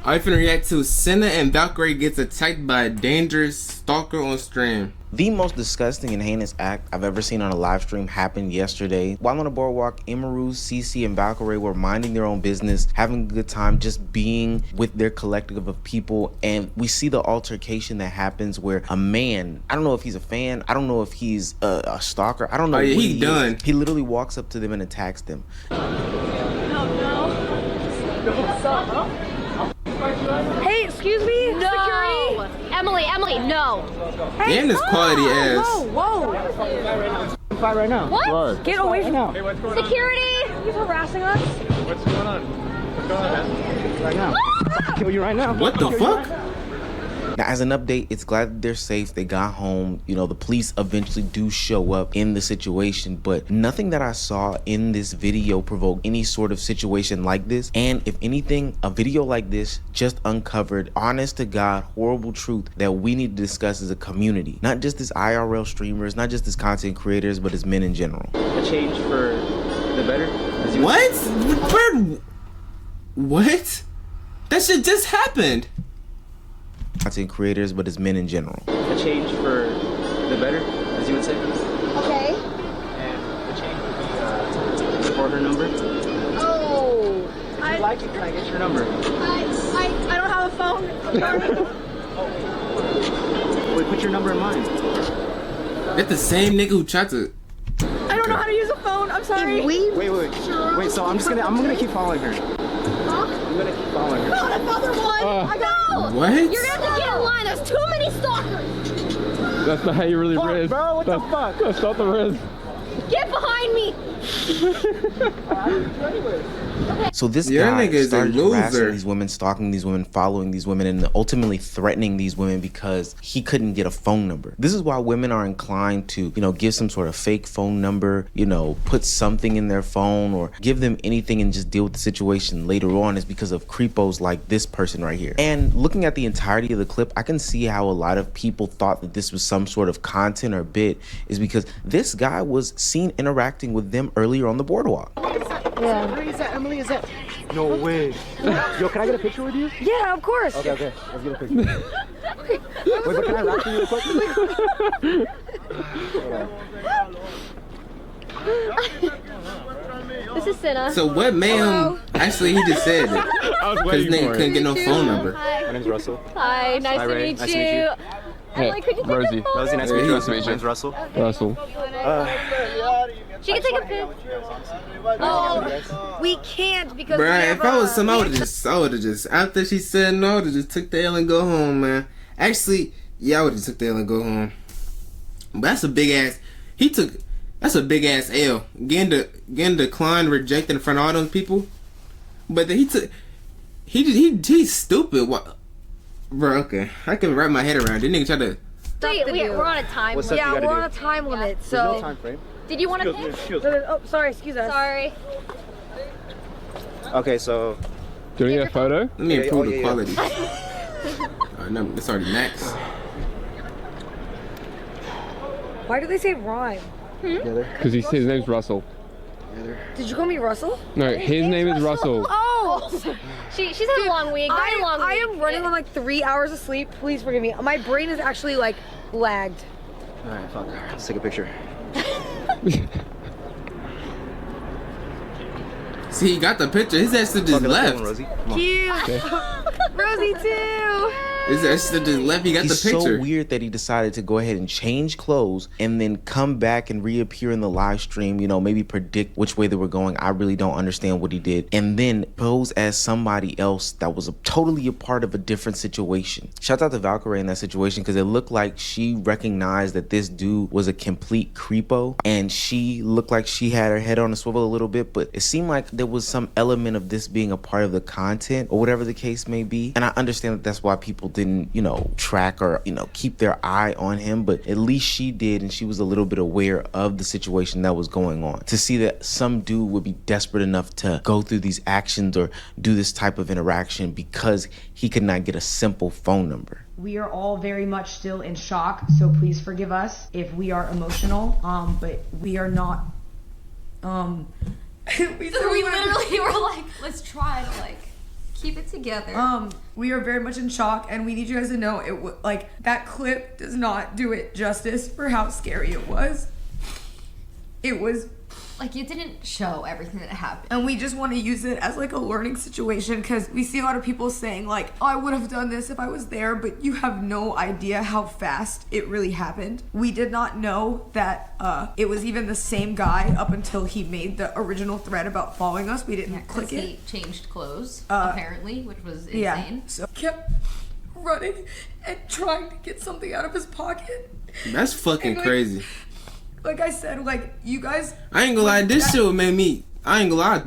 I finna react to Cinna and Valkyrae gets attacked by a dangerous stalker on stream. The most disgusting and heinous act I've ever seen on a live stream happened yesterday. While on the boardwalk, Imaru, Cece, and Valkyrae were minding their own business, having a good time, just being with their collective of people. And we see the altercation that happens where a man, I don't know if he's a fan, I don't know if he's a stalker, I don't know. Oh, yeah, what he's done. He literally walks up to them and attacks them. Hey, excuse me? No! Security? Emily, no! Hey, Damn, this quality ass. Whoa! Fight right now. What? Right. Get away from now. Security! He's harassing us. What's going on? What's going on, man? Right now. I'll kill you right now. What the fuck? Now, as an update, it's glad that they're safe. They got home. You know, the police eventually do show up in the situation, but nothing that I saw in this video provoked any sort of situation like this. And if anything, a video like this just uncovered honest to God, horrible truth that we need to discuss as a community. Not just as IRL streamers, not just as content creators, but as men in general. A change for the better? What? What? That shit just happened. Content creators, but as men in general. A change for the better, as you would say? Okay. And the change would be for her number. Oh. If you'd like it, can I get your number? I don't have a phone. Wait, put your number in mine. That's the same nigga who tried to. I don't know how to use a phone. I'm sorry. Wait, so I'm gonna keep following her. I'm gonna keep following her. Not another one! I know! What? You're gonna have to get in line. There's too many stalkers! That's not how you really riz. Bro, what the fuck? That's not the riz. Get behind me! So this Your guy nigga is a started harassing loser. these women, stalking these women, following these women, and ultimately threatening these women because he couldn't get a phone number. This is why women are inclined to, you know, give some sort of fake phone number, you know, put something in their phone or give them anything and just deal with the situation later on, is because of creepos like this person right here. And looking at the entirety of the clip, I can see how a lot of people thought that this was some sort of content or bit, is because this guy was seen interacting with them earlier on the boardwalk. Yeah. Emily, is that? No way. Yo, can I get a picture with you? Yeah, of course. Okay. Let's get a picture. Wait, but can I rap to you real quick? This is Cinna. So what made him? Actually, he just said it. I was Because waiting nigga for couldn't it. get no phone number. My name's Russell. Hi, nice Hi, to Ray. meet Nice you. to meet you. Emily, could you take Rosie. a photo? Rosie, nice to meet you. My name's Russell. Russell. She can take a pic. Oh, we can't because we Bruh, have if I was him, I we would've just, after she said no, I would've just took the L and go home, man. Actually, yeah, I would've took the L and go home. But that's a big ass, that's a big ass L. Getting declined, rejected in front of all those people. But then he's stupid. What? Bro, okay. I can wrap my head around it. Nigga try to. We're on a time What's limit. up? Yeah, you we're gotta on a time limit, There's so. no time frame. Did you want to pick? Oh, sorry, excuse us. Sorry. Okay, so Do you need a photo? Let me Yeah, improve oh, the yeah, quality. Alright, no, it's already max. Why do they say rhyme? together. Because his name's Russell. Did you call me Russell? No, his name is Russell. Oh! She's had a long week. I am running on like 3 hours of sleep. Please forgive me. My brain is actually like lagged. All right, fuck. Let's take a picture. See, he got the picture. His ass just Fuck it, let's left. go on, Rosie. Come on. Cute! Rosie too! His ass just left. He got He's the picture. so weird that he decided to go ahead and change clothes and then come back and reappear in the live stream, you know, maybe predict which way they were going. I really don't understand what he did. And then pose as somebody else that was totally a part of a different situation. Shout out to Valkyrae in that situation, because it looked like she recognized that this dude was a complete creepo, and she looked like she had her head on a swivel a little bit, but it seemed like there was some element of this being a part of the content or whatever the case may be. And I understand that that's why people didn't, you know, track or, you know, keep their eye on him, but at least she did, and she was a little bit aware of the situation that was going on. To see that some dude would be desperate enough to go through these actions or do this type of interaction because he could not get a simple phone number. We are all very much still in shock, so please forgive us if we are emotional, but we are not, we literally were like, let's try to like Keep it together. We are very much in shock, and we need you guys to know like that clip does not do it justice for how scary it was. It was like, you didn't show everything that happened. And we just want to use it as like a learning situation, because we see a lot of people saying like, oh, I would have done this if I was there, but you have no idea how fast it really happened. We did not know that it was even the same guy up until he made the original thread about following us. We didn't click it. He changed clothes, apparently, which was insane. Yeah, so kept running and trying to get something out of his pocket. That's fucking crazy. Like I said, like, you guys... I ain't gonna lie, this shit would make me... I ain't gonna lie,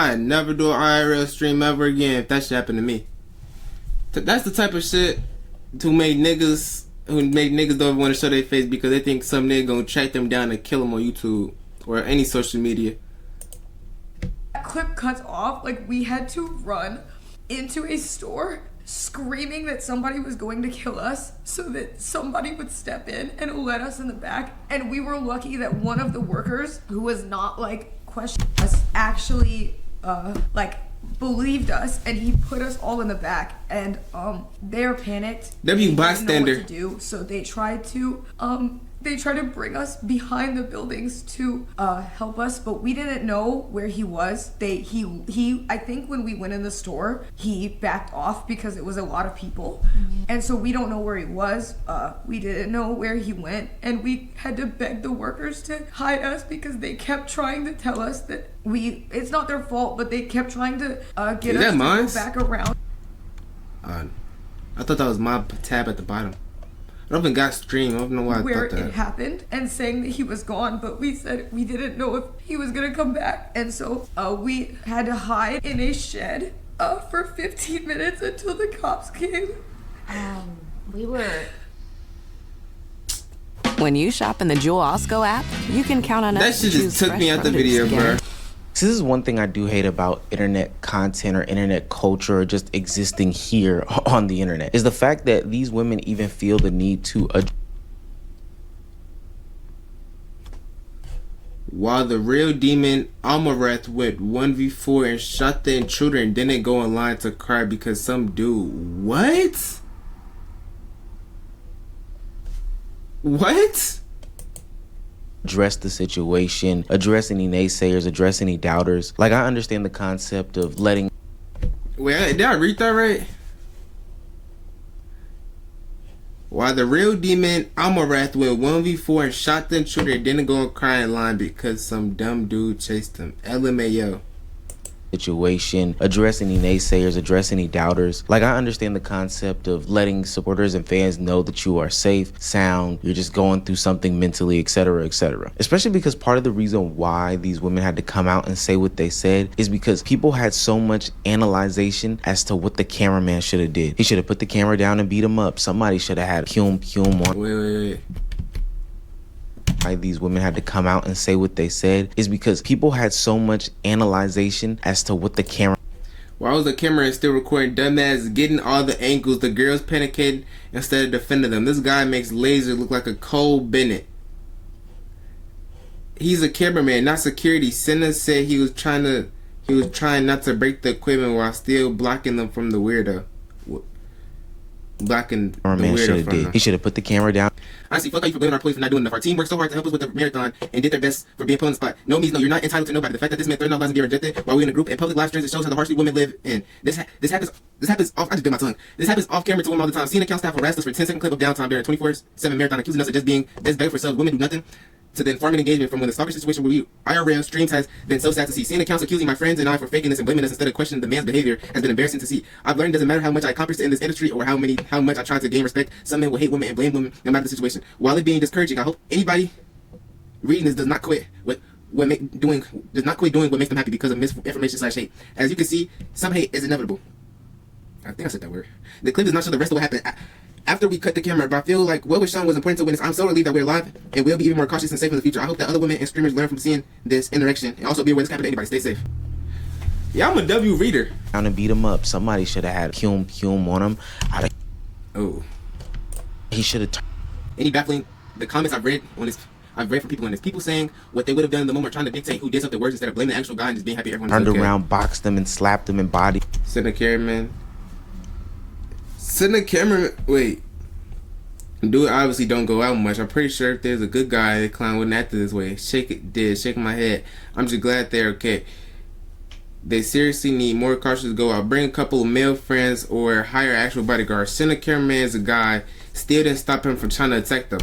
I'd never do an IRL stream ever again if that shit happened to me. That's the type of shit who made niggas don't want to show their face because they think some nigga gonna track them down and kill them on YouTube or any social media. That clip cuts off, like, we had to run into a store screaming that somebody was going to kill us so that somebody would step in and let us in the back. And we were lucky that one of the workers, who was not like questioning us, actually like believed us, and he put us all in the back. And they're panicked. W bystander. They didn't know what to do, so they tried to bring us behind the buildings to help us, but we didn't know where he was. I think when we went in the store, he backed off because it was a lot of people. And so we don't know where he was. We didn't know where he went, and we had to beg the workers to hide us because they kept trying to tell us that it's not their fault, but they kept trying to get us to go back around. I thought that was my tab at the bottom. I don't even got stream. I don't know why I where thought that. it happened, and saying that he was gone, but we said we didn't know if he was gonna come back, and so we had to hide in a shed for 15 minutes until the cops came. When you shop in the Jewel Osco app, you can count on us. That shit just took me out the video, bro. So this is one thing I do hate about internet content or internet culture or just existing here on the internet, is the fact that these women even feel the need to while the real demon Amareth went 1v4 and shot the intruder and didn't go online to cry because some dude... What? What? address the situation, address any naysayers, address any doubters. Like, I understand the concept of letting... Wait, did I read that right? While the real demon Amareth went 1v4 and shot the intruder and didn't go and cry in line because some dumb dude chased him. LMAO. Situation, address any naysayers, address any doubters. Like, I understand the concept of letting supporters and fans know that you are safe, sound, you're just going through something mentally, etc., etc. Especially because part of the reason why these women had to come out and say what they said is because people had so much analyzation as to what the cameraman should have did. He should have put the camera down and beat him up. Somebody should have had Hume on. Wait. Why these women had to come out and say what they said is because people had so much analyzation as to what the camera... Why was the camera still recording dumbass getting all the angles? The girls panicking instead of defending them. This guy makes Laser look like a Cole Bennett. He's a cameraman, not security. Cinna said he was trying not to break the equipment while still blocking them from the weirdo. Blocking the weirdo from them. He should have put the camera down. Honestly, fuck how you for blaming our police for not doing enough. Our team worked so hard to help us with the marathon and did their best for being put on the spot. No means no, you're not entitled to nobody. The fact that this man threatened our lives and be rejected while we're in a group and public live streams, it shows how the harshly women live in. This happens off. I just bit my tongue. This happens off camera to women all the time. Seeing account staff harass us for 10-second clip of downtime during a 24/7 marathon, accusing us of just being best begged for ourselves. Women do nothing. To the informing engagement from when the stalker situation where we IRL streams has been so sad to see. Seeing accounts accusing my friends and I for faking this and blaming us instead of questioning the man's behavior has been embarrassing to see. I've learned it doesn't matter how much I accomplish in this industry or how much I try to gain respect. Some men will hate women and blame women no matter the situation. While it being discouraging, I hope anybody reading this does not quit doing what makes them happy because of misinformation/hate. As you can see, some hate is inevitable. I think I said that word. The clip does not show the rest of what happened after we cut the camera, but I feel like what was shown was important to witness. I'm so relieved that we're alive and we'll be even more cautious and safe in the future. I hope that other women and streamers learn from seeing this interaction and also be aware this can happen to anybody. Stay safe. Yeah, I'm a W reader. Down and beat him up. Somebody should have had Hume on him. Oh. He should have... Any baffling, the comments I've read on this I've read from people on this. People saying what they would have done in the moment, trying to dictate who did something worse instead of blaming the actual guy and just being happy everyone's Turned okay. around, boxed them, and slapped them in body. Cinna cameraman. Cinna cameraman. Wait. Dude obviously don't go out much. I'm pretty sure if there's a good guy, the clown wouldn't act this way. Shaking my head. I'm just glad they're okay. They seriously need more cautions to go out. Bring a couple of male friends or hire actual bodyguards. Cinna cameraman is a guy. Still didn't stop him from trying to attack them.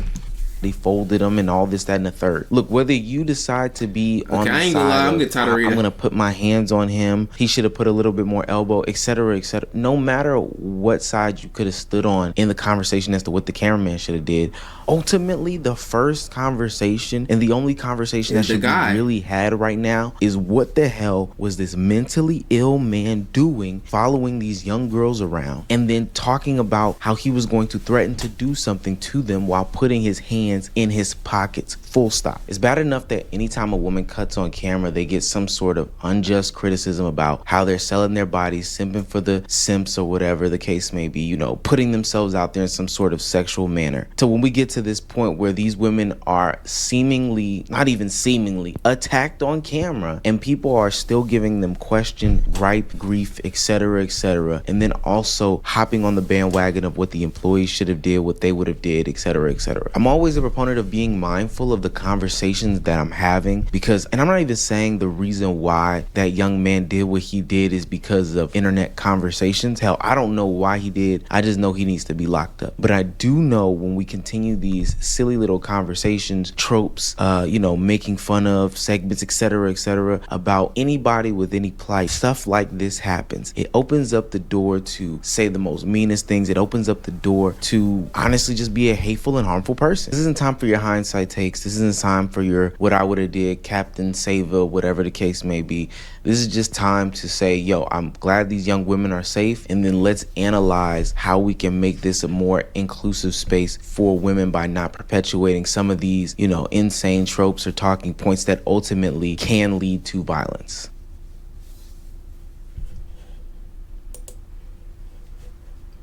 They folded them and all this, that, and the third. Look, whether you decide to be on the I ain't gonna lie, I'm getting tired of reading. I'm gonna put my hands on him, he should have put a little bit more elbow, etc., etc. No matter what side you could have stood on in the conversation as to what the cameraman should have did, ultimately the first conversation and the only conversation that should be really had right now is what the hell was this mentally ill man doing following these young girls around and then talking about how he was going to threaten to do something to them while putting his hands in his pockets, full stop. It's bad enough that anytime a woman cuts on camera, they get some sort of unjust criticism about how they're selling their bodies, simping for the simps or whatever the case may be, you know, putting themselves out there in some sort of sexual manner. So when we get to this point where these women are seemingly, not even seemingly, attacked on camera and people are still giving them question, gripe, grief, etc., etc., and then also hopping on the bandwagon of what the employees should have did, what they would have did, etc., etc. I'm always a proponent of being mindful of the conversations that I'm having because, and I'm not even saying the reason why that young man did what he did is because of internet conversations. Hell, I don't know why he did. I just know he needs to be locked up. But I do know when we continue these silly little conversations, tropes, you know, making fun of segments, etc., etc., about anybody with any plight, stuff like this happens. It opens up the door to say the most meanest things. It opens up the door to honestly just be a hateful and harmful person. This isn't time for your hindsight takes. This isn't time for your what I would have did, Captain Sava, whatever the case may be. This is just time to say, yo, I'm glad these young women are safe, and then let's analyze how we can make this a more inclusive space for women by not perpetuating some of these, you know, insane tropes or talking points that ultimately can lead to violence.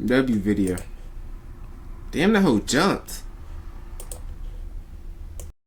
W video. Damn, that hoe jumped.